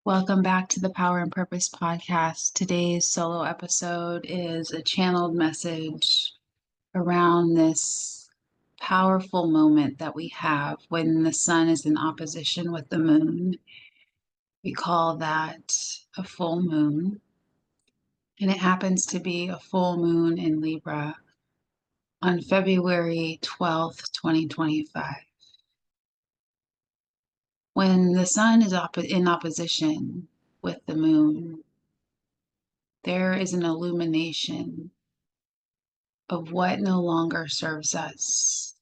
Welcome back to the Power and Purpose podcast. Today's solo episode is a channeled message around this powerful moment that we have when the sun is in opposition with the moon. We call that a full moon, and it happens to be a full moon in Libra on February 12th, 2025. When the sun is in opposition with the moon, there is an illumination of what no longer serves us.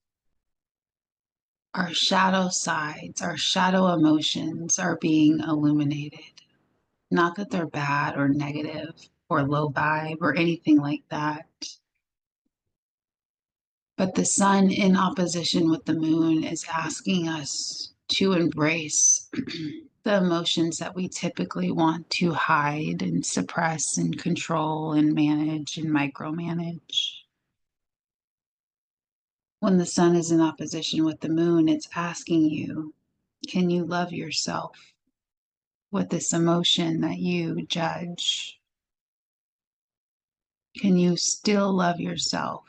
Our shadow sides, our shadow emotions are being illuminated. Not that they're bad or negative or low vibe or anything like that. But the sun in opposition with the moon is asking us to embrace the emotions that we typically want to hide and suppress and control and manage and micromanage. When the sun is in opposition with the moon, it's asking you, can you love yourself with this emotion that you judge? Can you still love yourself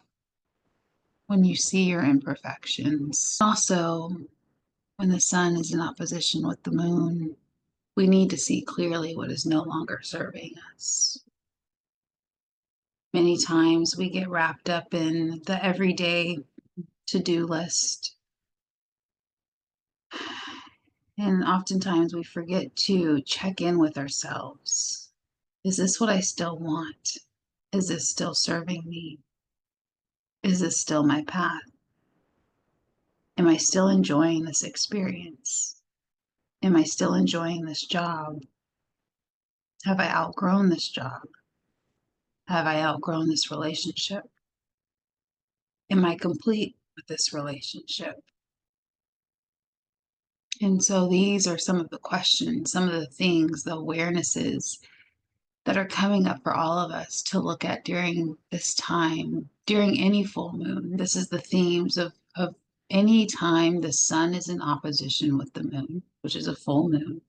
when you see your imperfections? Also, when the sun is in opposition with the moon, we need to see clearly what is no longer serving us. Many times we get wrapped up in the everyday to-do list. And oftentimes we forget to check in with ourselves. Is this what I still want? Is this still serving me? Is this still my path? Am I still enjoying this experience? Am I still enjoying this job? Have I outgrown this job? Have I outgrown this relationship? Am I complete with this relationship? And so these are some of the questions, some of the things, the awarenesses that are coming up for all of us to look at during this time, during any full moon. This is the themes of any time the sun is in opposition with the moon, which is a full moon.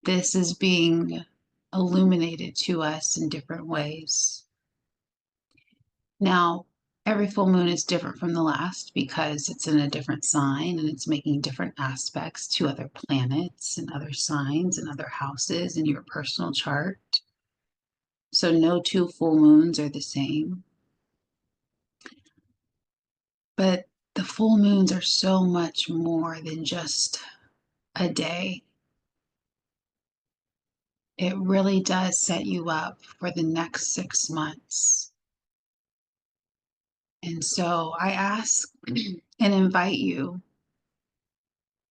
This is being illuminated to us in different ways. Now, every full moon is different from the last because it's in a different sign and it's making different aspects to other planets and other signs and other houses in your personal chart. So no two full moons are the same. But the full moons are so much more than just a day. It really does set you up for the next 6 months. And so I ask and invite you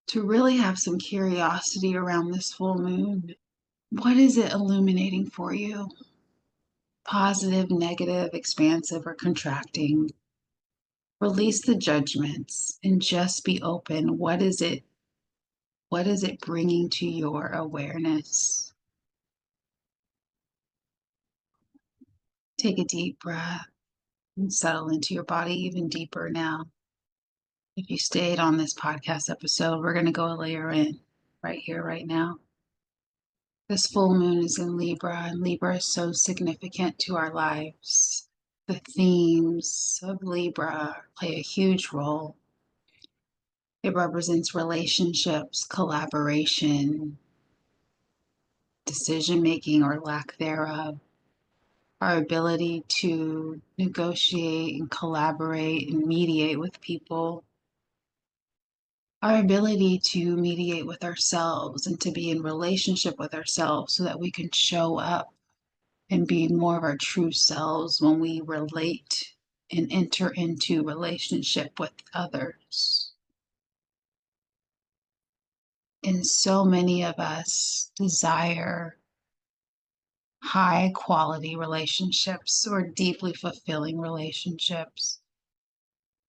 to really have some curiosity around this full moon. What is it illuminating for you? Positive, negative, expansive, or contracting? Release the judgments and just be open. What is it bringing to your awareness? Take a deep breath and settle into your body even deeper now. If you stayed on this podcast episode, we're going to go a layer in right here, right now. This full moon is in Libra, and Libra is so significant to our lives. The themes of Libra play a huge role. It represents relationships, collaboration, decision-making or lack thereof, our ability to negotiate and collaborate and mediate with people, our ability to mediate with ourselves and to be in relationship with ourselves so that we can show up and be more of our true selves when we relate and enter into relationship with others. And so many of us desire high quality relationships or deeply fulfilling relationships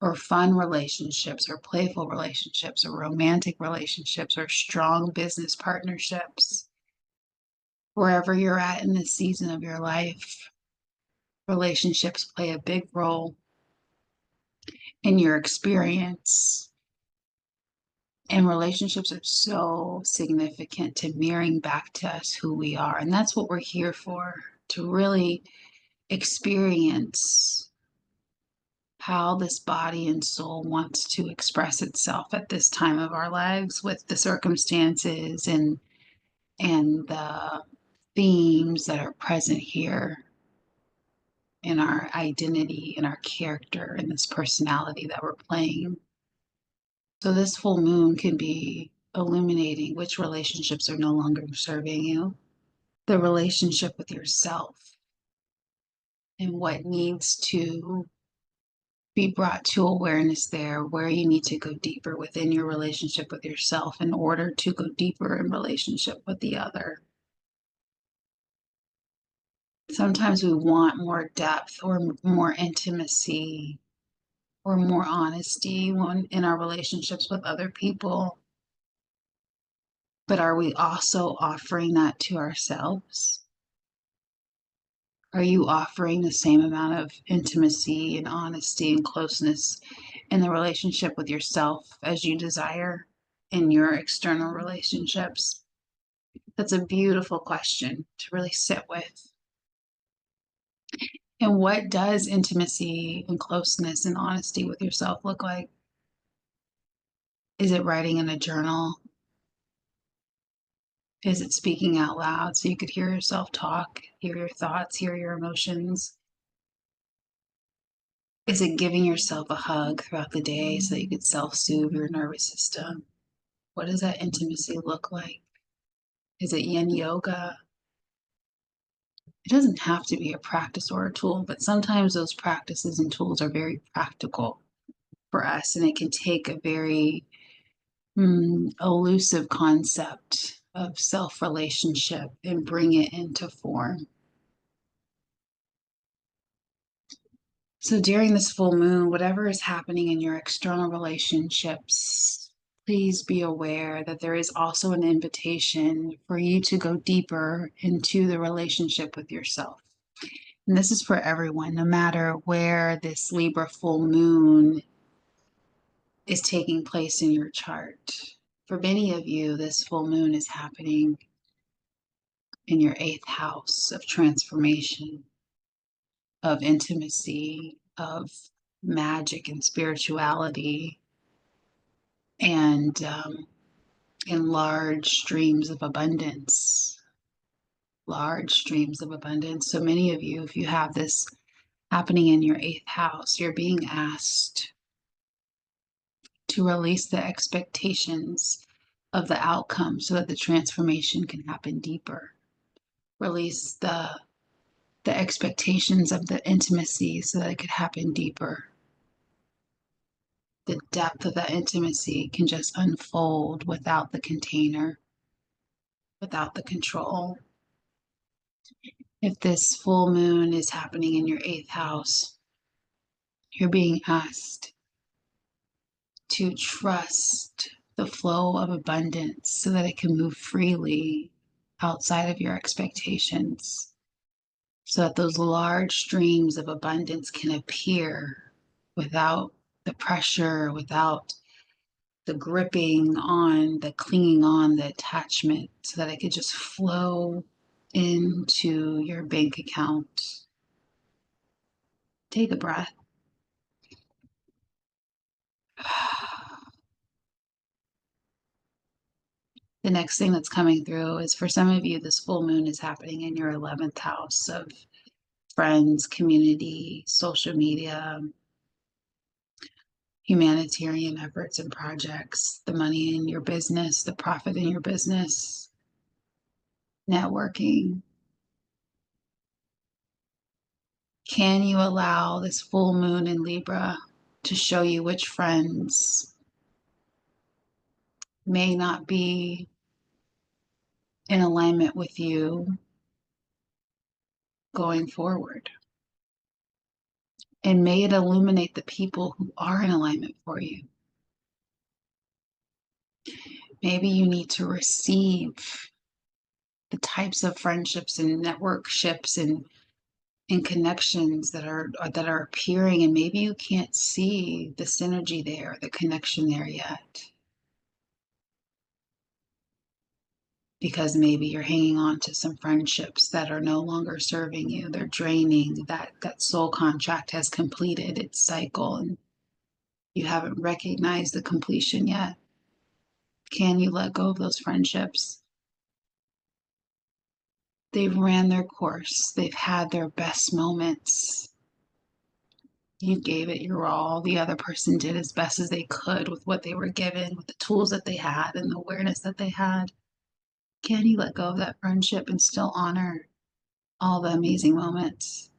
or fun relationships or playful relationships or romantic relationships or strong business partnerships. Wherever you're at in this season of your life, relationships play a big role in your experience. And relationships are so significant to mirroring back to us who we are. And that's what we're here for, to really experience how this body and soul wants to express itself at this time of our lives with the circumstances and the themes that are present here in our identity, in our character, in this personality that we're playing. So this full moon can be illuminating which relationships are no longer serving you, the relationship with yourself, and what needs to be brought to awareness there, where you need to go deeper within your relationship with yourself in order to go deeper in relationship with the other. Sometimes we want more depth or more intimacy or more honesty when in our relationships with other people. But are we also offering that to ourselves? Are you offering the same amount of intimacy and honesty and closeness in the relationship with yourself as you desire in your external relationships? That's a beautiful question to really sit with. And what does intimacy and closeness and honesty with yourself look like? Is it writing in a journal? Is it speaking out loud so you could hear yourself talk, hear your thoughts, hear your emotions? Is it giving yourself a hug throughout the day so that you could self-soothe your nervous system? What does that intimacy look like? Is it yin yoga? It doesn't have to be a practice or a tool, but sometimes those practices and tools are very practical for us, and it can take a very elusive concept of self-relationship and bring it into form. So during this full moon, whatever is happening in your external relationships, please be aware that there is also an invitation for you to go deeper into the relationship with yourself. And this is for everyone, no matter where this Libra full moon is taking place in your chart. For many of you, this full moon is happening in your 8th house of transformation, of intimacy, of magic and spirituality, and in large streams of abundance. Large streams of abundance. So many of you, if you have this happening in your 8th house, you're being asked to release the expectations of the outcome so that the transformation can happen deeper. Release the expectations of the intimacy so that it could happen deeper. The depth of that intimacy can just unfold without the container, without the control. If this full moon is happening in your 8th house, you're being asked to trust the flow of abundance so that it can move freely outside of your expectations, so that those large streams of abundance can appear without the pressure, without the gripping on, the clinging on, the attachment, so that it could just flow into your bank account. Take a breath. The next thing that's coming through is, for some of you, this full moon is happening in your 11th house of friends, community, social media, humanitarian efforts and projects, the money in your business, the profit in your business, networking. Can you allow this full moon in Libra to show you which friends may not be in alignment with you going forward? And may it illuminate the people who are in alignment for you. Maybe you need to receive the types of friendships and networkships and connections that are appearing, and maybe you can't see the synergy there, the connection there yet. because maybe you're hanging on to some friendships that are no longer serving you. They're draining. That soul contract has completed its cycle and you haven't recognized the completion yet. Can you let go of those friendships? They've ran their course. They've had their best moments. You gave it your all. The other person did as best as they could with what they were given, with the tools that they had and the awareness that they had. Can you let go of that friendship and still honor all the amazing moments?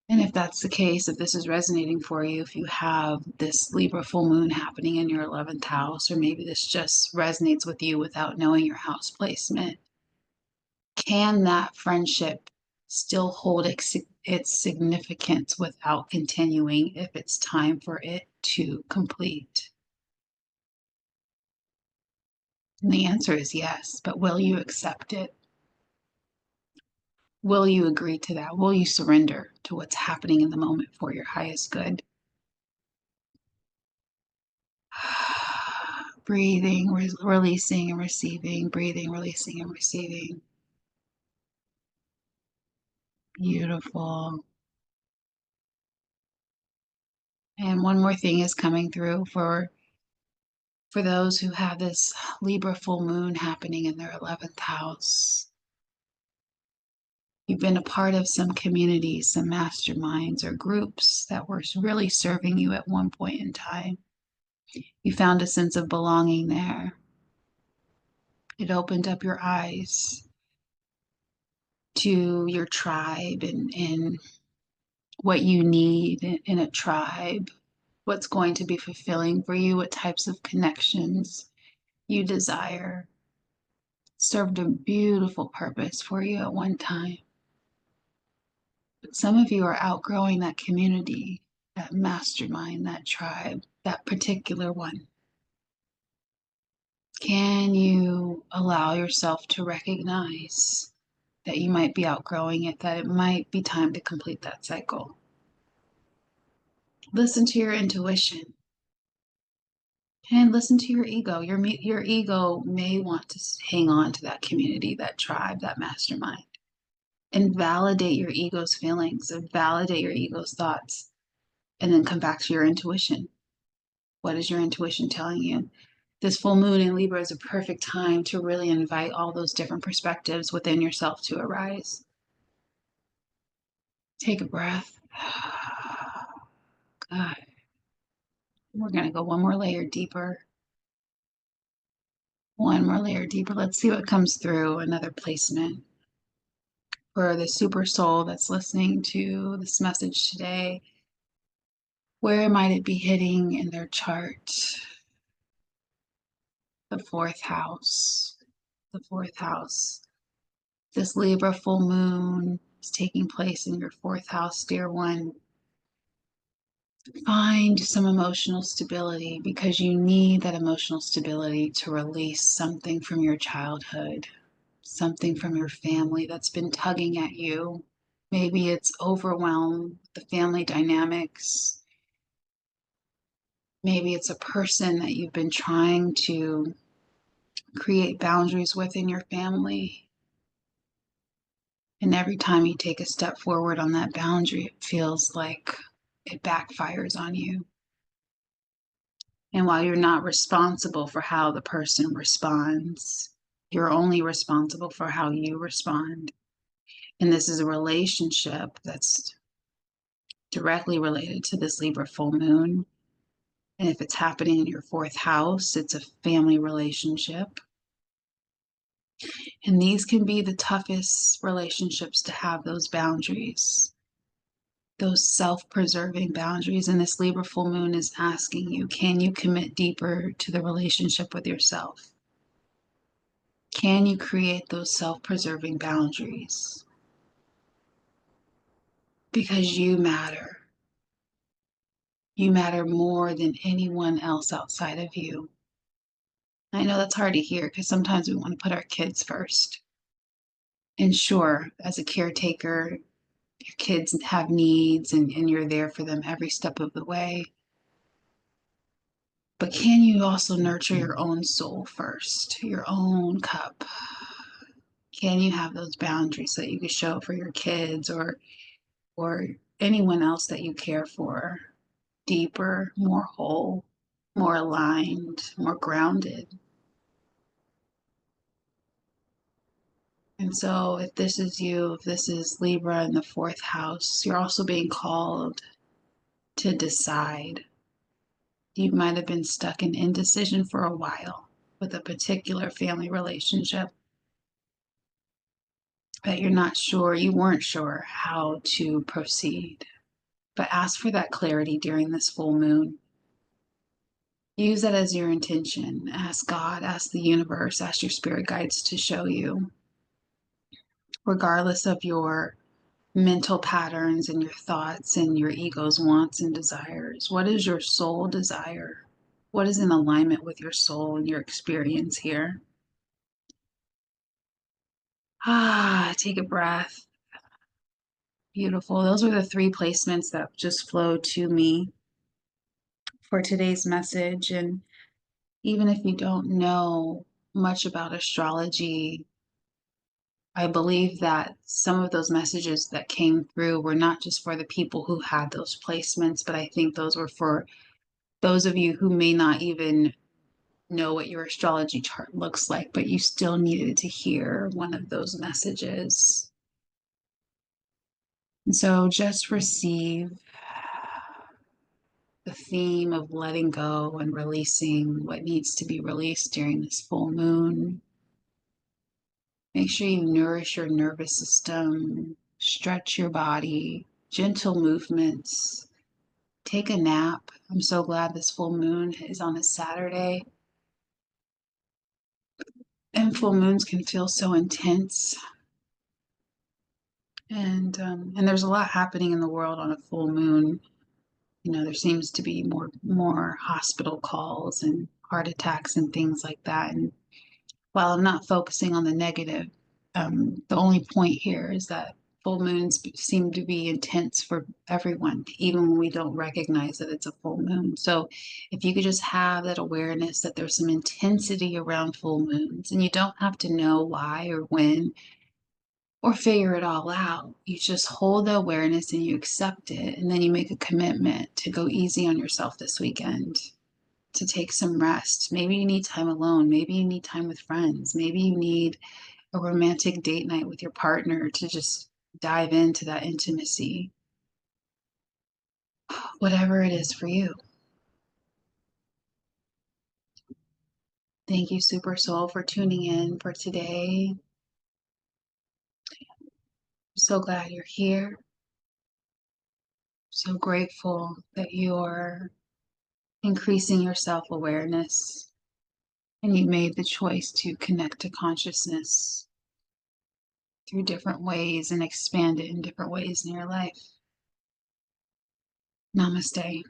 And if that's the case, if this is resonating for you, if you have this Libra full moon happening in your 11th house, or maybe this just resonates with you without knowing your house placement, can that friendship still hold its significance without continuing if it's time for it to complete? And the answer is yes, but will you accept it? Will you agree to that? Will you surrender to what's happening in the moment for your highest good? Breathing, releasing and receiving, breathing, releasing and receiving. Beautiful. And one more thing is coming through for those who have this Libra full moon happening in their 11th house. You've been a part of some communities, some masterminds or groups that were really serving you at one point in time. You found a sense of belonging there. It opened up your eyes to your tribe and what you need in a tribe, what's going to be fulfilling for you, what types of connections you desire. Served a beautiful purpose for you at one time. But some of you are outgrowing that community, that mastermind, that tribe, that particular one. Can you allow yourself to recognize that you might be outgrowing it, that it might be time to complete that cycle? Listen to your intuition and listen to your ego. Your ego may want to hang on to that community, that tribe, that mastermind, and validate your ego's feelings and validate your ego's thoughts, and then come back to your intuition. What is your intuition telling you? This full moon in Libra is a perfect time to really invite all those different perspectives within yourself to arise. Take a breath. God. We're going to go one more layer deeper. One more layer deeper. Let's see what comes through. Another placement for the super soul that's listening to this message today. Where might it be hitting in their chart? The fourth house. The fourth house. This Libra full moon is taking place in your fourth house, dear one. Find some emotional stability because you need that emotional stability to release something from your childhood, something from your family that's been tugging at you. Maybe it's overwhelmed, the family dynamics. Maybe it's a person that you've been trying to create boundaries with in your family. And every time you take a step forward on that boundary, it feels like it backfires on you. And while you're not responsible for how the person responds, you're only responsible for how you respond. And this is a relationship that's directly related to this Libra full moon. And if it's happening in your fourth house, it's a family relationship. And these can be the toughest relationships to have those boundaries, those self-preserving boundaries. And this Libra full moon is asking you, can you commit deeper to the relationship with yourself? Can you create those self-preserving boundaries? Because you matter. You matter more than anyone else outside of you. I know that's hard to hear because sometimes we want to put our kids first. And sure, as a caretaker, your kids have needs and you're there for them every step of the way. But can you also nurture your own soul first, your own cup? Can you have those boundaries that you can show for your kids or anyone else that you care for? Deeper, more whole, more aligned, more grounded. And so if this is you, if this is Libra in the fourth house, you're also being called to decide. You might have been stuck in indecision for a while with a particular family relationship that you're not sure, you weren't sure how to proceed. But ask for that clarity during this full moon. Use that as your intention. Ask God, ask the universe, ask your spirit guides to show you, regardless of your mental patterns and your thoughts and your ego's wants and desires. What is your soul desire? What is in alignment with your soul and your experience here? Take a breath. Beautiful. Those are the three placements that just flowed to me for today's message. And even if you don't know much about astrology, I believe that some of those messages that came through were not just for the people who had those placements, but I think those were for those of you who may not even know what your astrology chart looks like, but you still needed to hear one of those messages. And so just receive the theme of letting go and releasing what needs to be released during this full moon. Make sure you nourish your nervous system, stretch your body, gentle movements. Take a nap. I'm so glad this full moon is on a Saturday. And full moons can feel so intense. And there's a lot happening in the world on a full moon. You know, there seems to be more hospital calls and heart attacks and things like that. And while I'm not focusing on the negative, the only point here is that full moons seem to be intense for everyone, even when we don't recognize that it's a full moon. So if you could just have that awareness that there's some intensity around full moons, and you don't have to know why or when or figure it all out. You just hold the awareness and you accept it, and then you make a commitment to go easy on yourself this weekend, to take some rest. Maybe you need time alone. Maybe you need time with friends. Maybe you need a romantic date night with your partner to just dive into that intimacy. Whatever it is for you. Thank you, Super Soul, for tuning in for today. I'm so glad you're here. So grateful that you're increasing your self-awareness and you made the choice to connect to consciousness through different ways and expand it in different ways in your life. Namaste.